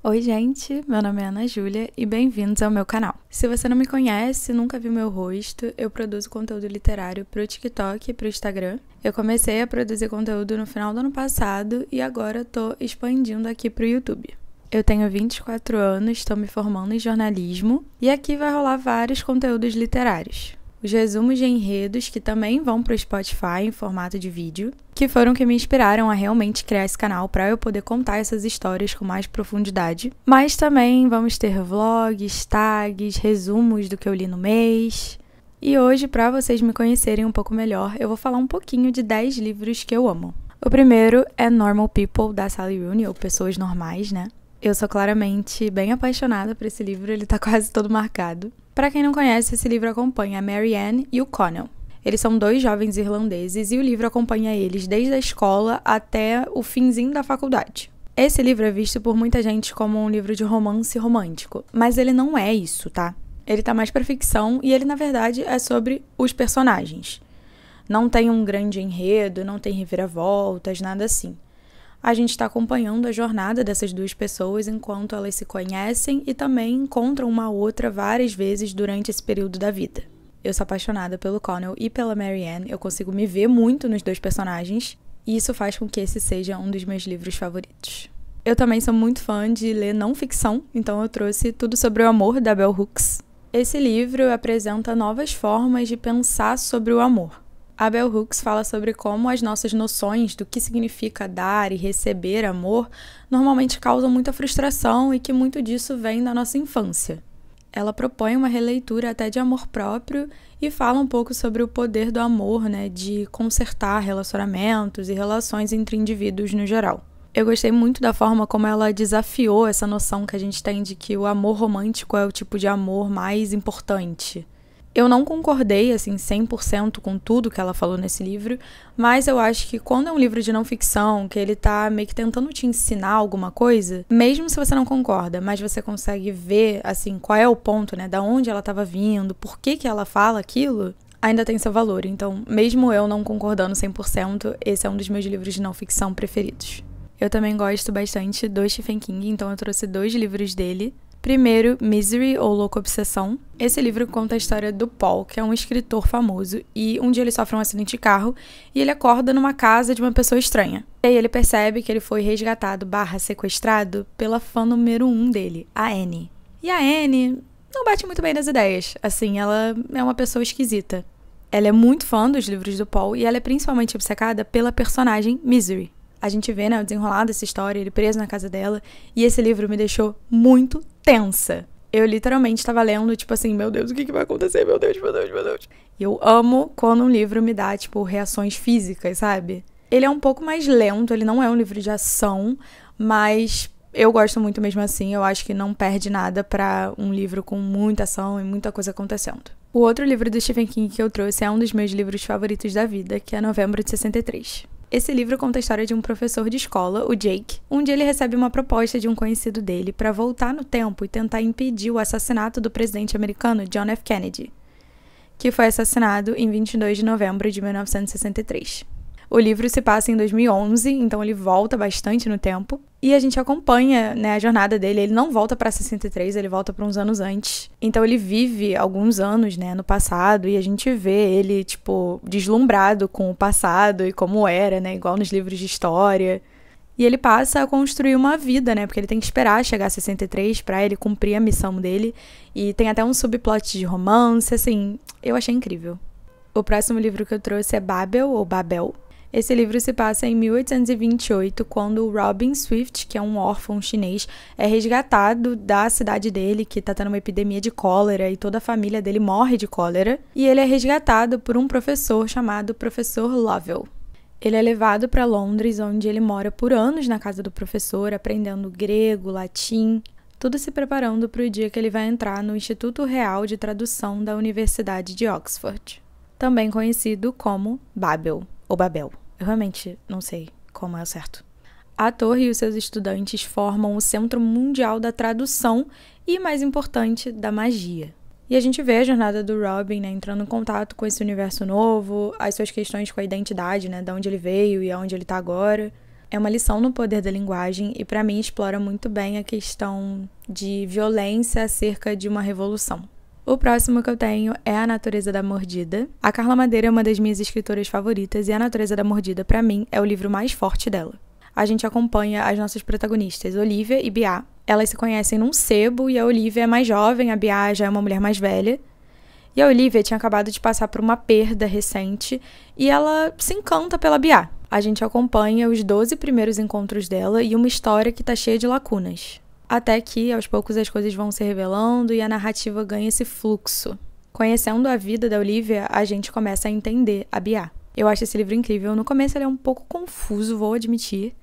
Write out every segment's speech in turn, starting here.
Oi gente, meu nome é Ana Júlia e bem-vindos ao meu canal. Se você não me conhece, nunca viu meu rosto, eu produzo conteúdo literário pro TikTok e pro Instagram. Eu comecei a produzir conteúdo no final do ano passado e agora tô expandindo aqui pro YouTube. Eu tenho 24 anos, estou me formando em jornalismo e aqui vai rolar vários conteúdos literários. Os resumos de enredos que também vão pro Spotify em formato de vídeo, que foram que me inspiraram a realmente criar esse canal para eu poder contar essas histórias com mais profundidade. Mas também vamos ter vlogs, tags, resumos do que eu li no mês. E hoje, para vocês me conhecerem um pouco melhor, eu vou falar um pouquinho de 10 livros que eu amo. O primeiro é Normal People, da Sally Rooney, ou Pessoas Normais, né? Eu sou claramente bem apaixonada por esse livro, ele tá quase todo marcado. Para quem não conhece, esse livro acompanha a Mary Ann e o Connell. Eles são dois jovens irlandeses e o livro acompanha eles desde a escola até o finzinho da faculdade. Esse livro é visto por muita gente como um livro de romance romântico, mas ele não é isso, tá? Ele tá mais pra ficção e ele, na verdade, é sobre os personagens. Não tem um grande enredo, não tem reviravoltas, nada assim. A gente está acompanhando a jornada dessas duas pessoas enquanto elas se conhecem e também encontram uma outra várias vezes durante esse período da vida. Eu sou apaixonada pelo Connell e pela Mary Ann, eu consigo me ver muito nos dois personagens e isso faz com que esse seja um dos meus livros favoritos. Eu também sou muito fã de ler não ficção, então eu trouxe Tudo sobre o Amor, da Bell Hooks. Esse livro apresenta novas formas de pensar sobre o amor. A Bell Hooks fala sobre como as nossas noções do que significa dar e receber amor normalmente causam muita frustração e que muito disso vem da nossa infância. Ela propõe uma releitura até de amor próprio e fala um pouco sobre o poder do amor, né, de consertar relacionamentos e relações entre indivíduos no geral. Eu gostei muito da forma como ela desafiou essa noção que a gente tem de que o amor romântico é o tipo de amor mais importante. Eu não concordei, assim, 100% com tudo que ela falou nesse livro, mas eu acho que quando é um livro de não ficção, que ele tá meio que tentando te ensinar alguma coisa, mesmo se você não concorda, mas você consegue ver, assim, qual é o ponto, né, da onde ela tava vindo, por que que ela fala aquilo, ainda tem seu valor. Então, mesmo eu não concordando 100%, esse é um dos meus livros de não ficção preferidos. Eu também gosto bastante do Stephen King, então eu trouxe 2 livros dele. Primeiro, Misery, ou Louca Obsessão. Esse livro conta a história do Paul, que é um escritor famoso, e um dia ele sofre um acidente de carro e ele acorda numa casa de uma pessoa estranha. E aí ele percebe que ele foi resgatado / sequestrado pela fã número 1 dele, a Annie. E a Annie não bate muito bem nas ideias, assim, ela é uma pessoa esquisita. Ela é muito fã dos livros do Paul e ela é principalmente obcecada pela personagem Misery. A gente vê, né, o desenrolar dessa história, ele preso na casa dela, e esse livro me deixou muito tensa. Eu literalmente estava lendo, tipo assim, meu Deus, o que vai acontecer? Meu Deus, meu Deus, meu Deus. E eu amo quando um livro me dá, tipo, reações físicas, sabe? Ele é um pouco mais lento, ele não é um livro de ação, mas eu gosto muito mesmo assim, eu acho que não perde nada pra um livro com muita ação e muita coisa acontecendo. O outro livro do Stephen King que eu trouxe é um dos meus livros favoritos da vida, que é Novembro de 63. Esse livro conta a história de um professor de escola, o Jake, onde ele recebe uma proposta de um conhecido dele para voltar no tempo e tentar impedir o assassinato do presidente americano John F. Kennedy, que foi assassinado em 22 de novembro de 1963. O livro se passa em 2011, então ele volta bastante no tempo. E a gente acompanha, né, a jornada dele. Ele não volta para 63, ele volta para uns anos antes. Então ele vive alguns anos, né, no passado. E a gente vê ele, tipo, deslumbrado com o passado e como era, né, igual nos livros de história. E ele passa a construir uma vida, né, porque ele tem que esperar chegar a 63 para ele cumprir a missão dele. E tem até um subplot de romance, assim, eu achei incrível. O próximo livro que eu trouxe é Babel, ou Babel. Esse livro se passa em 1828, quando o Robin Swift, que é um órfão chinês, é resgatado da cidade dele, que está tendo uma epidemia de cólera e toda a família dele morre de cólera. E ele é resgatado por um professor chamado Professor Lovell. Ele é levado para Londres, onde ele mora por anos na casa do professor, aprendendo grego, latim, tudo se preparando para o dia que ele vai entrar no Instituto Real de Tradução da Universidade de Oxford, também conhecido como Babel, ou Babel. Eu realmente não sei como é o certo. A torre e os seus estudantes formam o Centro Mundial da Tradução e, mais importante, da magia. E a gente vê a jornada do Robin, né, entrando em contato com esse universo novo, as suas questões com a identidade, né, de onde ele veio e aonde ele tá agora. É uma lição no poder da linguagem e, para mim, explora muito bem a questão de violência acerca de uma revolução. O próximo que eu tenho é A Natureza da Mordida. A Carla Madeira é uma das minhas escritoras favoritas e A Natureza da Mordida, para mim, é o livro mais forte dela. A gente acompanha as nossas protagonistas, Olivia e Bia. Elas se conhecem num sebo e a Olivia é mais jovem, a Bia já é uma mulher mais velha. E a Olivia tinha acabado de passar por uma perda recente e ela se encanta pela Bia. A gente acompanha os 12 primeiros encontros dela e uma história que tá cheia de lacunas. Até que, aos poucos, as coisas vão se revelando e a narrativa ganha esse fluxo. Conhecendo a vida da Olivia, a gente começa a entender a Bia. Eu acho esse livro incrível. No começo ele é um pouco confuso, vou admitir.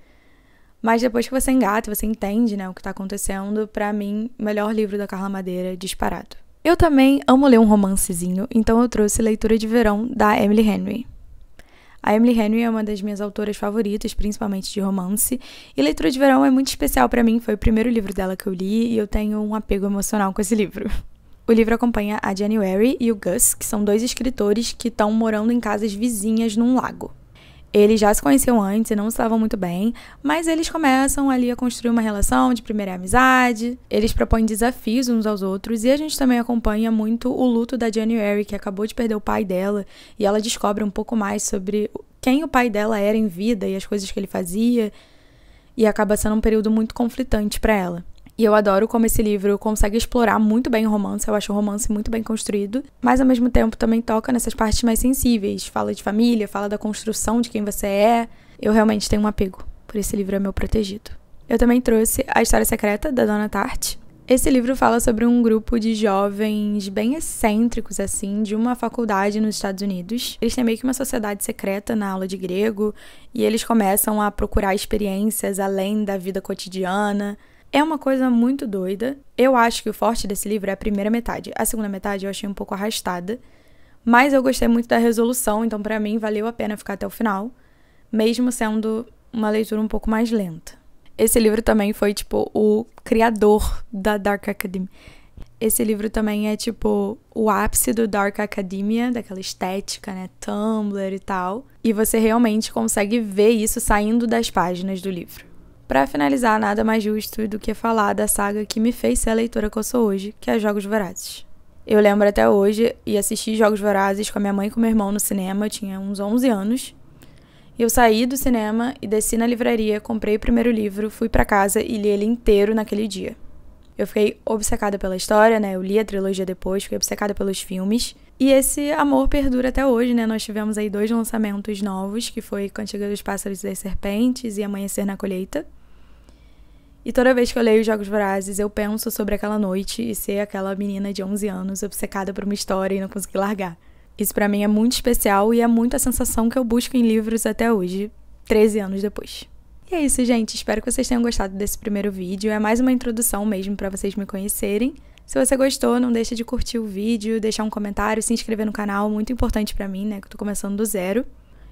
Mas depois que você engata, você entende, né, o que tá acontecendo, pra mim, o melhor livro da Carla Madeira, disparado. Eu também amo ler um romancezinho, então eu trouxe Leitura de Verão, da Emily Henry. A Emily Henry é uma das minhas autoras favoritas, principalmente de romance, e Leitura de Verão é muito especial pra mim, foi o primeiro livro dela que eu li e eu tenho um apego emocional com esse livro. O livro acompanha a January e o Gus, que são 2 escritores que estão morando em casas vizinhas num lago. Eles já se conheciam antes e não estavam muito bem, mas eles começam ali a construir uma relação de primeira amizade, eles propõem desafios uns aos outros e a gente também acompanha muito o luto da January, que acabou de perder o pai dela, e ela descobre um pouco mais sobre quem o pai dela era em vida e as coisas que ele fazia, e acaba sendo um período muito conflitante para ela. E eu adoro como esse livro consegue explorar muito bem o romance, eu acho o romance muito bem construído, mas ao mesmo tempo também toca nessas partes mais sensíveis, fala de família, fala da construção de quem você é. Eu realmente tenho um apego, por esse livro é meu protegido. Eu também trouxe A História Secreta, da Donna Tartt. Esse livro fala sobre um grupo de jovens bem excêntricos, assim, de uma faculdade nos Estados Unidos. Eles têm meio que uma sociedade secreta na aula de grego, e eles começam a procurar experiências além da vida cotidiana. É uma coisa muito doida. Eu acho que o forte desse livro é a primeira metade. A segunda metade eu achei um pouco arrastada. Mas eu gostei muito da resolução, então pra mim valeu a pena ficar até o final, mesmo sendo uma leitura um pouco mais lenta. Esse livro também foi, tipo, o criador da Dark Academia. Esse livro também é, tipo, o ápice do Dark Academia, daquela estética, né, Tumblr e tal. E você realmente consegue ver isso saindo das páginas do livro. Pra finalizar, nada mais justo do que falar da saga que me fez ser a leitora que eu sou hoje, que é Jogos Vorazes. Eu lembro até hoje e assisti Jogos Vorazes com a minha mãe e com meu irmão no cinema, eu tinha uns 11 anos. Eu saí do cinema e desci na livraria, comprei o primeiro livro, fui pra casa e li ele inteiro naquele dia. Eu fiquei obcecada pela história, né? Eu li a trilogia depois, fiquei obcecada pelos filmes. E esse amor perdura até hoje, né? Nós tivemos aí 2 lançamentos novos, que foi Cantiga dos Pássaros e das Serpentes e Amanhecer na Colheita. E toda vez que eu leio Jogos Vorazes, eu penso sobre aquela noite e ser aquela menina de 11 anos obcecada por uma história e não conseguir largar. Isso pra mim é muito especial e é muito a sensação que eu busco em livros até hoje, 13 anos depois. E é isso, gente. Espero que vocês tenham gostado desse primeiro vídeo. É mais uma introdução mesmo pra vocês me conhecerem. Se você gostou, não deixa de curtir o vídeo, deixar um comentário, se inscrever no canal, muito importante pra mim, né, que eu tô começando do zero.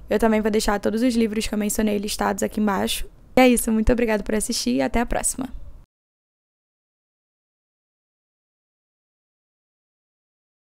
Eu também vou deixar todos os livros que eu mencionei listados aqui embaixo. E é isso, muito obrigada por assistir e até a próxima.